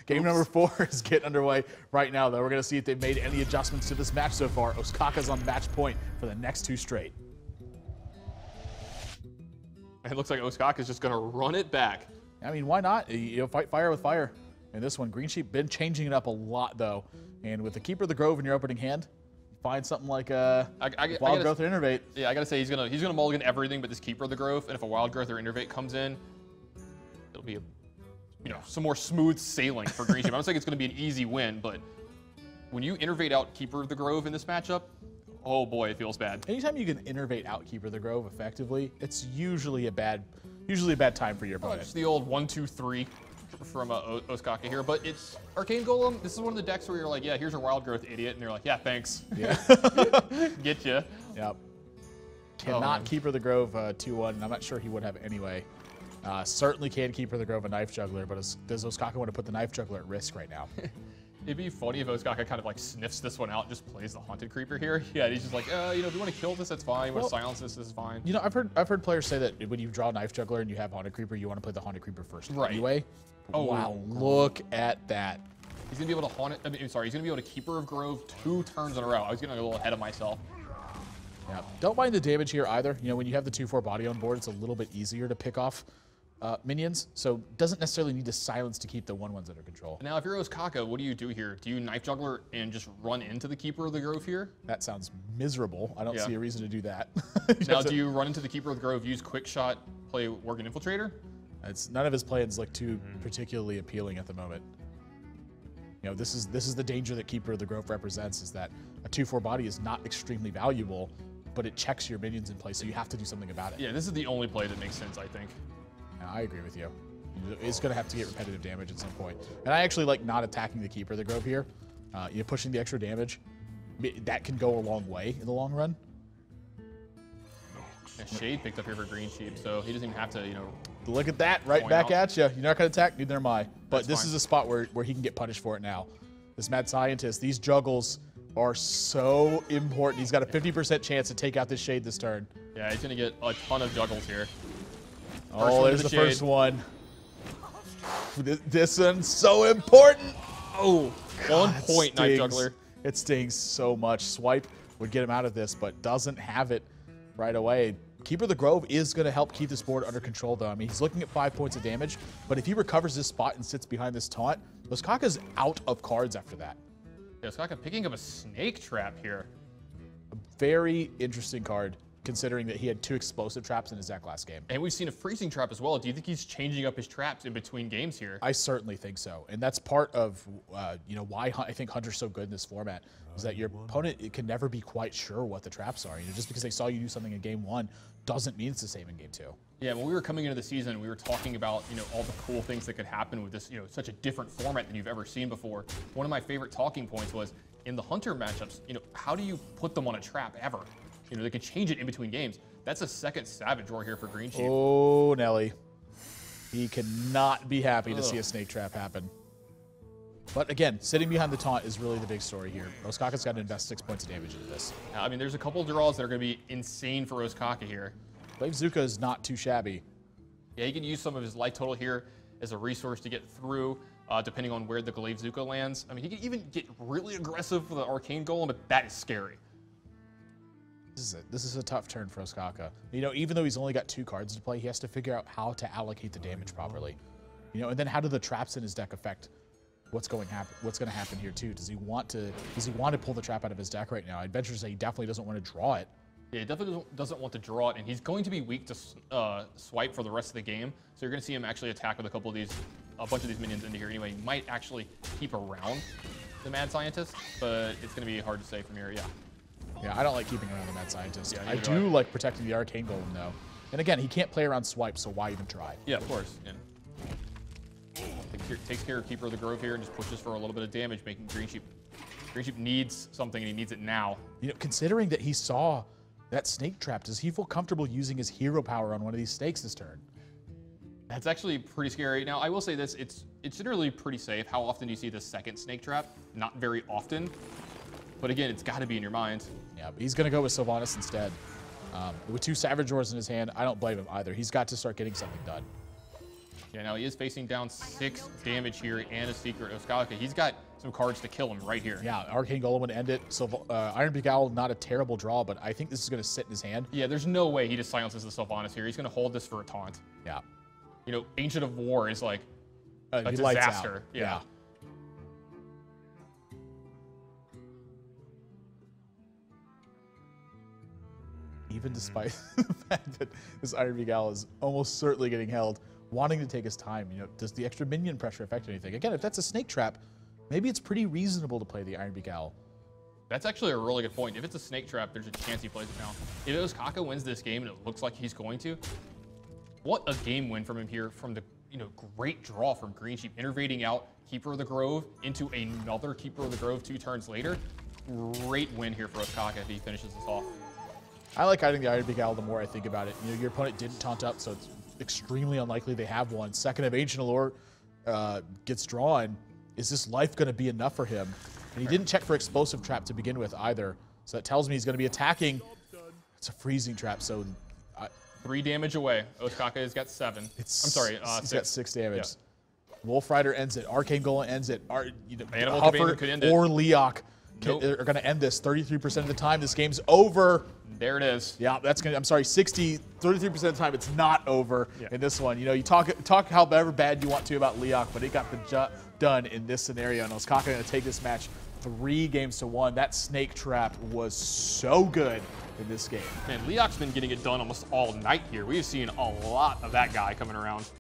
Game number 4 is getting underway right now, though. We're going to see if they've made any adjustments to this match so far. Ostkaka's on match point for the next 2 straight. It looks like Ostkaka's just going to run it back. I mean, why not? You know, fight fire with fire. And this one, Greensheep been changing it up a lot, though. And with the Keeper of the Grove in your opening hand, find something like a Wild Growth or Innervate. Yeah, I gotta say he's gonna mulligan everything but this Keeper of the Grove, and if a Wild Growth or Innervate comes in, it'll be some more smooth sailing for Greensheep. I'm not saying it's gonna be an easy win, but when you Innervate out Keeper of the Grove in this matchup, oh boy, it feels bad. Anytime you can Innervate out Keeper of the Grove effectively, it's usually a bad time for your opponent. It's the old 1, 2, 3 from Ostkaka here, but it's Arcane Golem. This is one of the decks where you're like, yeah, here's your Wild Growth, idiot, and they're like, yeah, thanks. Yeah. Get you. Yep. Cannot Keeper of the Grove 2-1, and I'm not sure he would have anyway. Certainly can Keeper of the Grove a Knife Juggler, but does Ostkaka want to put the Knife Juggler at risk right now? It'd be funny if Ostkaka kind of like sniffs this one out and just plays the Haunted Creeper here. Yeah, he's just like, you know, if you want to kill this, that's fine. You want to silence this, this is fine. You know, I've heard players say that when you draw Knife Juggler and you have Haunted Creeper, you want to play the Haunted Creeper first. Right. Anyway. Oh, wow. Look at that. He's going to be able to Haunt it. I mean, sorry, he's going to be able to Keeper of Grove 2 turns in a row. I was getting a little ahead of myself. Yeah. Don't mind the damage here either. You know, when you have the 2/4 body on board, it's a little bit easier to pick off minions, so doesn't necessarily need to silence to keep the 1/1s under control. Now, if you're Ostkaka, what do you do here? Do you Knife Juggler and just run into the Keeper of the Grove here? That sounds miserable. I don't see a reason to do that. Now, do you run into the Keeper of the Grove, use Quick Shot, play Worgen Infiltrator? None of his plans look too particularly appealing at the moment. You know, this is the danger that Keeper of the Grove represents, is that a 2/4 body is not extremely valuable, but it checks your minions in place, so you have to do something about it. Yeah, this is the only play that makes sense, I think. Yeah, I agree with you. It's going to have to get repetitive damage at some point. And I actually like not attacking the Keeper of the Grove here. You know, pushing the extra damage, that can go a long way in the long run. Shade picked up here for Greensheep, so he doesn't even have to, you know. Look at that, right back at you. You're not going to attack, neither am I. But That's this fine. is a spot where he can get punished for it now. This Mad Scientist, these juggles are so important. He's got a 50% chance to take out this Shade this turn. Yeah, he's going to get a ton of juggles here. Oh, there's the first one. This one's so important. Oh, God, 1 point Knife Juggler. It stings so much. Swipe would get him out of this, but doesn't have it right away. Keeper of the Grove is going to help keep this board under control, though. I mean, he's looking at 5 points of damage, but if he recovers this spot and sits behind this taunt, Ostkaka's out of cards after that. Yeah, Ostkaka picking up a Snake Trap here. A very interesting card, considering that he had 2 explosive traps in his deck last game. And we've seen a Freezing Trap as well. Do you think he's changing up his traps in between games here? I certainly think so, and that's part of you know, why I think Hunter's so good in this format, is that your opponent can never be quite sure what the traps are. You know, just because they saw you do something in game 1 doesn't mean it's the same in game 2. Yeah, when we were coming into the season, we were talking about, you know, all the cool things that could happen with this, you know, such a different format than you've ever seen before. One of my favorite talking points was, in the Hunter matchups, you know, how do you put them on a trap ever? You know, they can change it in between games. That's a second Savage Roar here for Greensheep. Oh, Nelly. He cannot be happy to see a Snake Trap happen. But again, sitting behind the taunt is really the big story here. Ostkaka's got to invest 6 points of damage into this. I mean, there's a couple draws that are going to be insane for Ostkaka here. Glaive Zuka is not too shabby. Yeah, he can use some of his life total here as a resource to get through, depending on where the Glaive Zuka lands. I mean, he can even get really aggressive for the Arcane Golem, but that is scary. This is a tough turn for Ostkaka. You know, even though he's only got 2 cards to play, he has to figure out how to allocate the damage properly. You know, and then how do the traps in his deck affect what's going to happen here too? Does he want to pull the trap out of his deck right now? I'd venture to say he definitely doesn't want to draw it. Yeah, he definitely doesn't want to draw it, and he's going to be weak to swipe for the rest of the game. So you're going to see him actually attack with a bunch of these minions into here anyway. He might actually keep around the Mad Scientist, but it's going to be hard to say from here. Yeah. Yeah, I don't like keeping around the Mad Scientist. Yeah, I do like protecting the Arcane Golem, though. And again, he can't play around swipe, so why even try? Yeah, of course. Yeah. Takes care of Keeper of the Grove here and just pushes for a little bit of damage, making Greensheep needs something, and he needs it now. You know, considering that he saw that Snake Trap, does he feel comfortable using his hero power on one of these snakes this turn? That's actually pretty scary. Now, I will say this, it's generally pretty safe. How often do you see the second Snake Trap? Not very often. But again, it's got to be in your mind. Yeah, but he's going to go with Sylvanas instead. With 2 Savage Roars in his hand, I don't blame him either. He's got to start getting something done. Yeah, now he is facing down 6 damage here and a secret Ostkaka. He's got some cards to kill him right here. Yeah, Arcane Golem would end it. So Iron Beak Owl, not a terrible draw, but I think this is going to sit in his hand. Yeah, there's no way he just silences the Sylvanas here. He's going to hold this for a taunt. Yeah. You know, Ancient of War is like a He lights out. disaster. Yeah. Even despite the fact that this Iron Beak Owl is almost certainly getting held, wanting to take his time, you know, does the extra minion pressure affect anything? Again, if that's a snake trap, maybe it's pretty reasonable to play the Iron Beak Owl. That's actually a really good point. If it's a snake trap, there's a chance he plays it now. If Ostkaka wins this game, and it looks like he's going to, what a game win from him here from the great draw from Greensheep, innervating out Keeper of the Grove into another Keeper of the Grove 2 turns later. Great win here for Ostkaka if he finishes this off. I like hiding the Iron Beak Owl the more I think about it. You know, your opponent didn't taunt up, so it's extremely unlikely they have one. Second of Ancient Allure gets drawn. Is this life going to be enough for him? And he didn't check for Explosive Trap to begin with either. So that tells me he's going to be attacking. It's a freezing trap, so... 3 damage away. Ostkaka has got 7. I'm sorry, he's 6. got 6 damage. Yeah. Wolf Rider ends it. Arcane Golem ends it. Animal Huffer Commander could end it. or Leok Nope. are going to end this 33% of the time. This game's over. There it is. Yeah, that's going to, I'm sorry, 33% of the time it's not over in this one. You know, you talk however bad you want to about Leok, but it got the job done in this scenario. And Ostkaka going to take this match 3-1. That snake trap was so good in this game. Man, Leok's been getting it done almost all night here. We've seen a lot of that guy coming around.